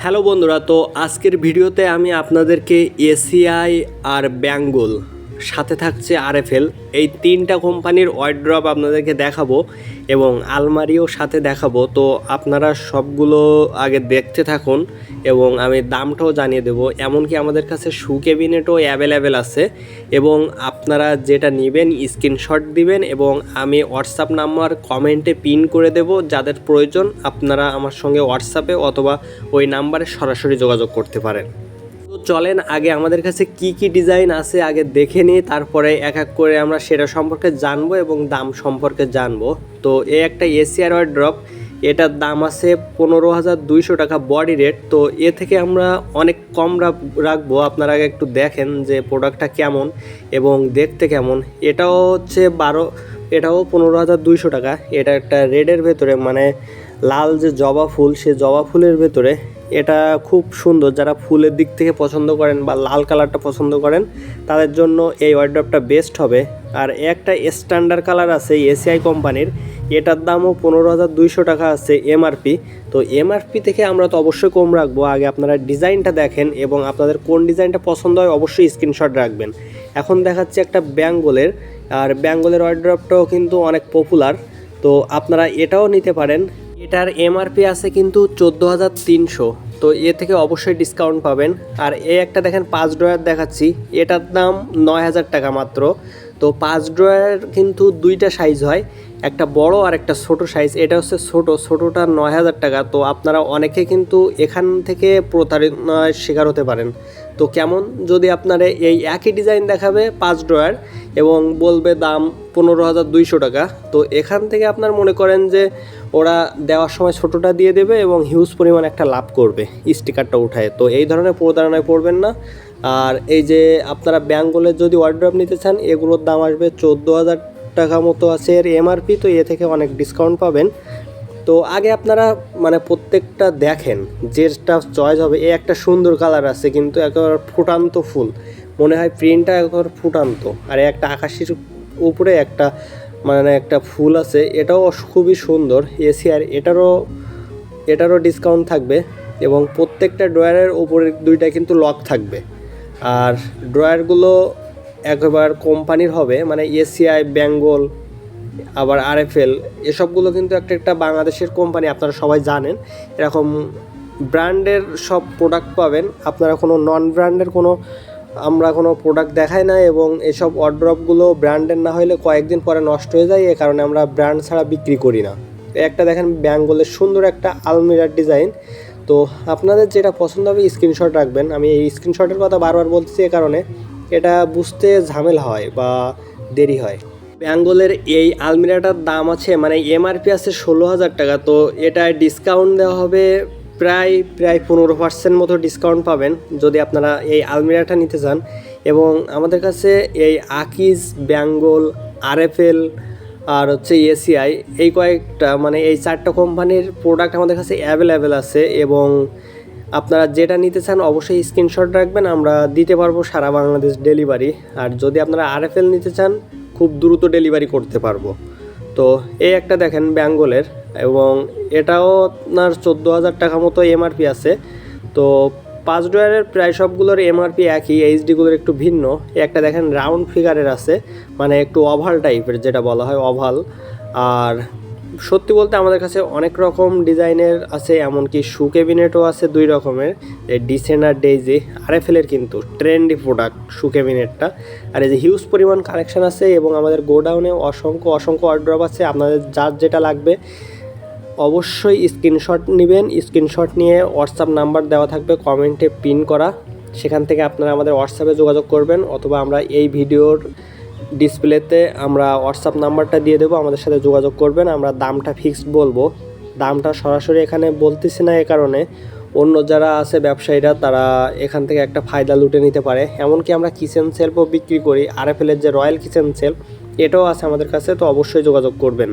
Hello বন্ধুরা, তো আজকের ভিডিওতে আমি আপনাদেরকে এসিআই আর বেঙ্গল সাথে থাকছে আরএফএল এই তিনটা কোম্পানির ওয়ার্ড্রপ আপনাদেরকে দেখাবো এবং আলমারিও সাথে দেখাবো। তো আপনারা সবগুলো আগে দেখতে থাকুন এবং আমি দামটাও জানিয়ে দেবো। এমনকি আমাদের কাছে শু ক্যাবিনেটও অ্যাভেলেবেল আছে এবং আপনারা যেটা নেবেন স্ক্রিনশট দিবেন এবং আমি হোয়াটসঅ্যাপ নাম্বার কমেন্টে পিন করে দেব। যাদের প্রয়োজন আপনারা আমার সঙ্গে হোয়াটসঅ্যাপে অথবা ওই নাম্বারে সরাসরি যোগাযোগ করতে পারেন। তো চলেন আগে আমাদের কাছে কি কি ডিজাইন আছে আগে দেখে নিই, তারপরে এক এক করে আমরা সেটা সম্পর্কে জানবো এবং দাম সম্পর্কে জানবো। তো এই একটা এসিআর ওয়ার্ড্রপ, এটার দাম আছে 15,200 টাকা বডি রেট। তো এ থেকে আমরা অনেক কম রাখবো। আপনারা আগে একটু দেখেন যে প্রোডাক্টটা কেমন এবং দেখতে কেমন। এটাও হচ্ছে এটাও 15,200 টাকা। এটা একটা রেডের ভেতরে, মানে লাল যে জবা ফুল, সে জবা ফুলের ভেতরে এটা খুব সুন্দর। যারা ফুলের দিক থেকে পছন্দ করেন বা লাল কালারটা পছন্দ করেন তাদের জন্য এই ওয়ার্ড্রপটা বেস্ট হবে। আর একটা স্ট্যান্ডার্ড কালার আছে এসিআই কোম্পানির, এটার দামও 15,200 টাকা আছে এমআরপি। তো এমআরপি থেকে আমরা তো অবশ্যই কম রাখবো। আগে আপনারা ডিজাইনটা দেখেন এবং আপনাদের কোন ডিজাইনটা পছন্দ হয় অবশ্যই স্ক্রিনশট রাখবেন। এখন দেখাচ্ছে একটা বেঙ্গলের, আর বেঙ্গলের ওয়ার্ড্রপটাও কিন্তু অনেক পপুলার। তো আপনারা এটাও নিতে পারেন। এটার এমআরপি আছে কিন্তু 14,300। তো এ থেকে অবশ্যই ডিসকাউন্ট পাবেন। আর একটা দেখেন 5 ড্রয়ার দেখাচ্ছি, এটার দাম 9,000 টাকা মাত্র। তো 5 ড্রয়ার কিন্তু দুইটা সাইজ হয়, একটা বড় আর একটা ছোট সাইজ। এটা হচ্ছে ছোটোটা 9,000 টাকা। তো আপনারা অনেকে কিন্তু এখান থেকে প্রতারণার শিকার হতে পারেন। তো কেমন, যদি আপনারা এই একই ডিজাইন দেখাবে 5 ড্রয়ার এবং বলবে দাম 15,200 টাকা, তো এখান থেকে আপনার মনে করেন যে ওরা দেওয়ার সময় ছোটোটা দিয়ে দেবে এবং হিউজ পরিমাণ একটা লাভ করবে স্টিকারটা উঠায়। তো এই ধরনের প্রতারণায় পড়বেন না। আর এই যে আপনারা বেঙ্গলের যদি ওয়ার্ড্রপ নিতে চান, এগুলোর দাম আসবে 14,000 টাকা মতো আছে এর এমআরপি। তো এ থেকে অনেক ডিসকাউন্ট পাবেন। তো আগে আপনারা মানে প্রত্যেকটা দেখেন, যেটা চয়েস হবে। এই একটা সুন্দর কালার আছে কিন্তু একেবারে ফুটান্ত ফুল, মনে হয় প্রিন্টটা একেবারে ফুটান্ত। আর একটা আকাশের উপরে একটা মানে একটা ফুল আছে, এটাও খুবই সুন্দর এসিআর। এটারও ডিসকাউন্ট থাকবে এবং প্রত্যেকটা ড্রয়ারের উপরে দুইটা কিন্তু লক থাকবে। আর ড্রয়ারগুলো একবার কোম্পানির হবে, মানে এসিআই, বেঙ্গল, আবার আরএফএল, এসবগুলো কিন্তু একটা বাংলাদেশের কোম্পানি। আপনারা সবাই জানেন এরকম ব্র্যান্ডের সব প্রোডাক্ট পাবেন। আপনারা কোনো নন ব্র্যান্ডের আমরা কোনো প্রোডাক্ট দেখাই না এবং এসব ওয়ার্ড্রপগুলো ব্র্যান্ডের না হলে কয়েকদিন পরে নষ্ট হয়ে যায়, এ কারণে আমরা ব্র্যান্ড ছাড়া বিক্রি করি না। একটা দেখেন বেঙ্গলের সুন্দর একটা আলমিরার ডিজাইন। তো আপনাদের যেটা পছন্দ হবে স্ক্রিনশট রাখবেন। আমি এই স্ক্রিনশটের কথা বারবার বলতেছি এ কারণে এটা বুঝতে ঝামেলা হয় বা দেরি হয়। বেঙ্গলের এই আলমিরাটার দাম আছে, মানে এমআরপি আছে 16,000 টাকা। তো এটা ডিসকাউন্ট দেওয়া হবে প্রায় 15% মতো ডিসকাউন্ট পাবেন যদি আপনারা এই আলমিরাটা নিতে চান। এবং আমাদের কাছে এই আকিজ, বেঙ্গল, আরএফএল আর হচ্ছে এসিআই, এই কয়েকটা মানে এই 4টা কোম্পানির প্রোডাক্ট আমাদের কাছে অ্যাভেলেবেল আছে। এবং আপনারা যেটা নিতে চান অবশ্যই স্ক্রিনশট রাখবেন, আমরা দিতে পারবো সারা বাংলাদেশ ডেলিভারি। আর যদি আপনারা আরএফএল নিতে চান খুব দ্রুত ডেলিভারি করতে পারবো। তো এই একটা দেখেন বেঙ্গলের, এবং এটাও আপনার 14,000 টাকা মতো এমআরপি আছে। তো 5 ড্রয়ারের প্রায় সবগুলোর এমআরপি একই, এইচডিগুলোর একটু ভিন্ন। একটা দেখেন রাউন্ড ফিগারের আছে, মানে একটু ওভাল টাইপের, যেটা বলা হয় ওভাল। আর সত্যি বলতে আমাদের কাছে অনেক রকম ডিজাইনের আছে, এমনকি শু ক্যাবিনেটও আছে 2 রকমের, ডিসেন আর ডেইজি। আরএফএলের কিন্তু ট্রেন্ডি প্রোডাক্ট শু ক্যাবিনেটটা। আর এই যে হিউজ পরিমাণ কালেকশন আছে এবং আমাদের গোডাউনে অসংখ্য ওয়ার্ড্রপ আছে। আপনাদের যার যেটা লাগবে অবশ্যই স্ক্রিনশট নেবেন। স্ক্রিনশট নিয়ে হোয়াটসঅ্যাপ নাম্বার দেওয়া থাকবে কমেন্টে পিন করা, সেখান থেকে আপনারা আমাদের হোয়াটসঅ্যাপে যোগাযোগ করবেন অথবা আমরা এই ভিডিওর ডিসপ্লেতে আমরা হোয়াটসঅ্যাপ নাম্বারটা দিয়ে দেবো, আমাদের সাথে যোগাযোগ করবেন। আমরা দামটা ফিক্সড বলবো, দামটা সরাসরি এখানে বলতেছি না, এ কারণে অন্য যারা আছে ব্যবসায়ীরা তারা এখান থেকে একটা ফায়দা লুটে নিতে পারে। এমনকি আমরা কিচেন সেলফও বিক্রি করি, আরএফএলের যে রয়্যাল কিচেন সেলফ এটাও আছে আমাদের কাছে। তো অবশ্যই যোগাযোগ করবেন।